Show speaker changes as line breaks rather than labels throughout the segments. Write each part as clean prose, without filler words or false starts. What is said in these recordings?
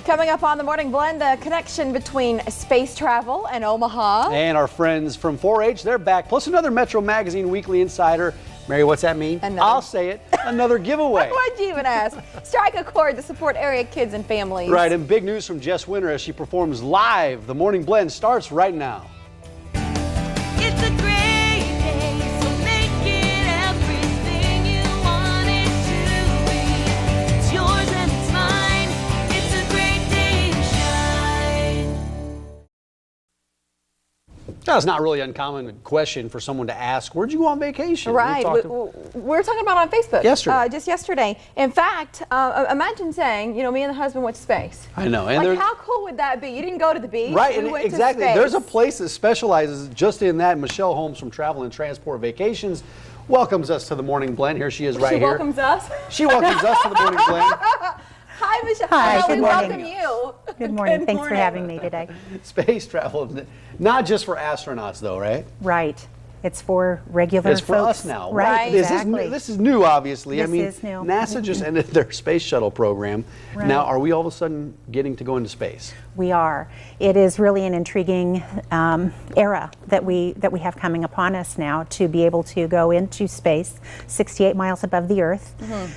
Coming up on the Morning Blend, the connection between space travel and Omaha.
And our friends from 4-H, they're back. Plus another Metro Magazine Weekly Insider. Mary, what's that mean? I'll say it. Another giveaway.
Why'd you even ask? Strike a chord to support area kids and families.
Right, and big news from Jess Winter as she performs live. The Morning Blend starts right now.
It's a great day, so make it everything you want it to be. It's yours and it's mine. It's a great day to shine.
That's not really an uncommon question for someone to ask. Where'd you go on vacation?
Right. We're talking about on Facebook.
Yesterday.
Just yesterday. In fact, imagine saying, you know, me and the husband went to space.
I know. And
like, how cool would that be? You didn't go to the beach.
Right,
we
and
went
exactly.
to space.
There's a place that specializes just in that. Michelle Holmes from Travel and Transport Vacations welcomes us to the Morning Blend. Here she is right here.
She welcomes us?
She welcomes us to the Morning Blend.
Hi, Michelle.
Hi, good
we
morning.
welcome you.
Good morning. Thanks for having me today.
Space travel, not just for astronauts though, right?
Right. It's for regular
It's for
folks.
us now.
Right,
This is new, obviously.
This
I mean,
is new.
NASA just ended their space shuttle program.
Right.
Now, are we all of a sudden getting to go into space?
We are. It is really an intriguing era that we have coming upon us now to be able to go into space, 68 miles above the Earth.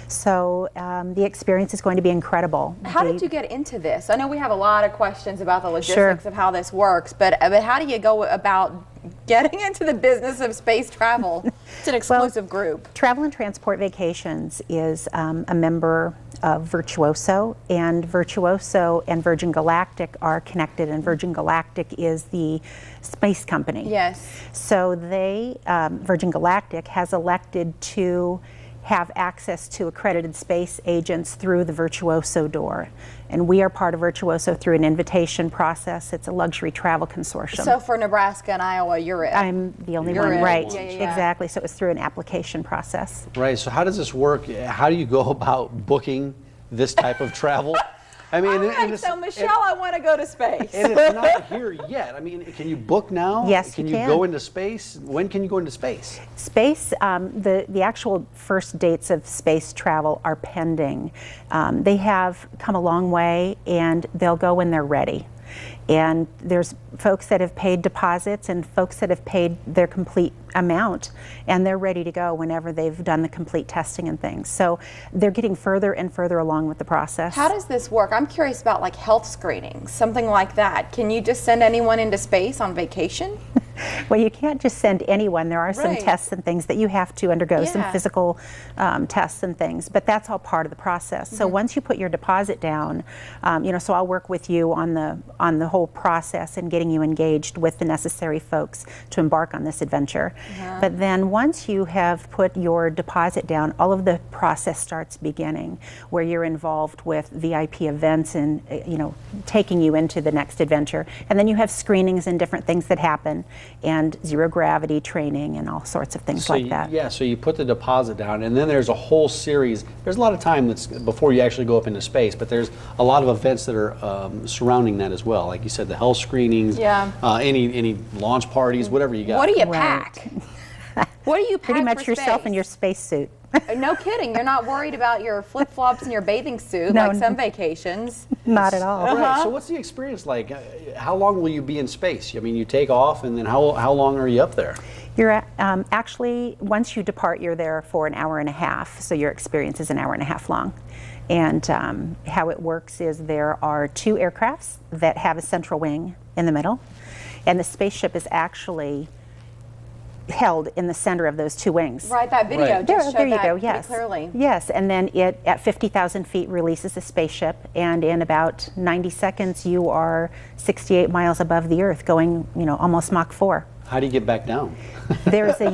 So the experience is going to be incredible.
How did you get into this? I know we have a lot of questions about the logistics of how this works, but how do you go about getting into the business of space travel? It's an exclusive group.
Travel and Transport Vacations is a member of Virtuoso, and Virtuoso and Virgin Galactic are connected, and Virgin Galactic is the space company.
Yes.
So they, Virgin Galactic has elected to have access to accredited space agents through the Virtuoso door. And we are part of Virtuoso through an invitation process. It's a luxury travel consortium.
So for Nebraska and Iowa, you're it.
I'm the only
You're
one,
it.
right?
Yeah, yeah, yeah.
Exactly. So it was through an application process.
Right. So how does this work? How do you go about booking this type of travel? I mean,
All right, so Michelle, I want to go to space.
And it's not here yet. I mean, can you book now?
Yes,
can
you
you
can.
go into space? When can you go into space?
Space, the actual first dates of space travel are pending. They have come a long way, and they'll go when they're ready. And there's folks that have paid deposits and folks that have paid their complete amount, and they're ready to go whenever they've done the complete testing and things. So they're getting further and further along with the process.
How does this work? I'm curious about like health screenings, something like that. Can you just send anyone into space on vacation?
Well, you can't just send anyone. There are some
Right.
tests and things that you have to undergo, some
Yeah.
physical tests and things, but that's all part of the process. So once you put your deposit down, you know, so I'll work with you on the whole process and getting you engaged with the necessary folks to embark on this adventure. But then once you have put your deposit down, all of the process starts beginning, where you're involved with VIP events and you know, taking you into the next adventure. And then you have screenings and different things that happen, and zero gravity training and all sorts of things like that.
Yeah, so you put the deposit down, and then there's a whole series. There's a lot of time that's before you actually go up into space, but there's a lot of events that are surrounding that as well. Like you said, the health screenings, any launch parties, whatever you got.
What do you
Right.
pack? What do you pack
Pretty much
for
yourself
space?
in your spacesuit.
No kidding. You're not worried about your flip-flops and your bathing suit
No.
like some vacations.
Not at all.
Right. So what's the experience like? How long will you be in space? I mean, you take off, and then how long are you up there?
You're actually, once you depart, you're there for an hour and a half, so your experience is an hour and a half long. And how it works is there are two aircrafts that have a central wing in the middle, and the spaceship is actually held in the center of those two wings.
Right, that video
Right.
just showed
There you
that
go,
pretty
yes.
clearly.
Yes, and then it, at 50,000 feet, releases the spaceship, and in about 90 seconds, you are 68 miles above the Earth, going, you know, almost Mach 4.
How do you get back down?
There's a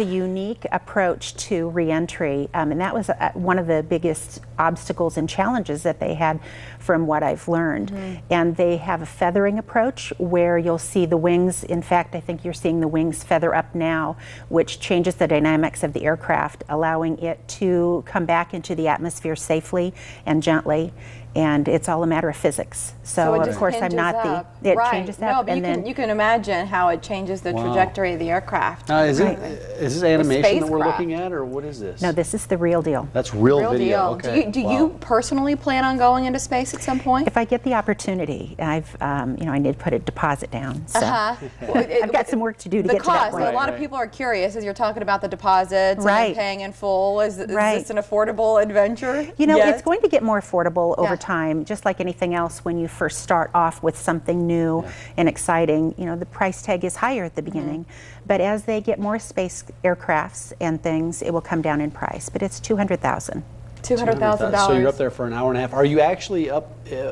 unique approach to reentry, and that was one of the biggest obstacles and challenges that they had, from what I've learned. And they have a feathering approach where you'll see the wings. In fact, I think you're seeing the wings feather up now, which changes the dynamics of the aircraft, allowing it to come back into the atmosphere safely and gently. and it's all a matter of physics. So
it
of
just
course I'm
hinges
not
up.
the, it
Right.
changes
No,
up,
but
and then
you can imagine how it changes the
Wow.
trajectory of the aircraft.
Now, is this animation that we're
spacecraft.
looking at, or what is this?
no, this is the real deal.
That's real,
Real
video.
deal.
Okay.
Do
Wow.
you personally plan on going into space at some point?
If I get the opportunity, I've you know, I need to put a deposit down. So I've got some work to do to
the
get to that
cost.
point.
A lot of people are curious as you're talking about the deposits and
Right.
then paying in full. Is
Right.
this an affordable adventure?
You know,
yet?
it's going to get more affordable over
Yeah.
time, just like anything else. When you first start off with something new and exciting, you know, the price tag is higher at the beginning. But as they get more space aircrafts and things, it will come down in price. But it's $200,000.
$200,000.
So you're up there for an hour and a half. Are you actually up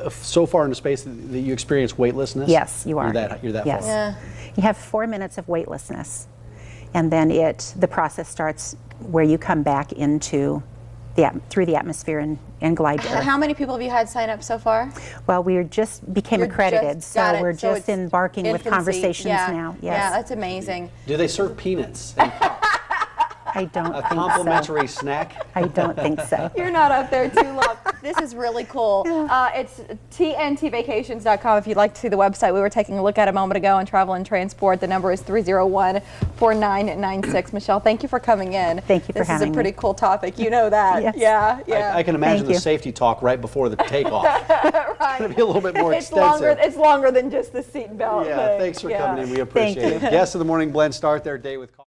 so far into space that you experience weightlessness?
Yes, you are.
You're that
yes.
far.
Yeah.
You have 4 minutes of weightlessness, and then the process starts where you come back into through the atmosphere and glide to Earth.
How many people have you had sign up so far?
Well, we just became
You're
accredited,
just- got
so
it.
we're
So
just
it's
embarking with
infancy.
conversations
Yeah.
now. Yes.
Yeah, that's amazing.
Do they serve peanuts?
I don't
A
think so.
complimentary snack?
I don't think so.
You're not up there too long. This is really cool. It's tntvacations.com if you'd like to see the website. We were taking a look at a moment ago on Travel and Transport. The number is 301-4996. Michelle, thank you for coming in.
Thank you for having me.
This is a pretty cool topic. You know that.
Yes.
Yeah, yeah.
I can imagine
Thank
the
you.
safety talk right before the takeoff.
Right.
It's going to be a little bit more
It's
extensive.
longer than just the seatbelt
Yeah,
thing.
thanks for
Yeah.
coming in. We appreciate
you.
it. Guests of the Morning Blend start their day with coffee.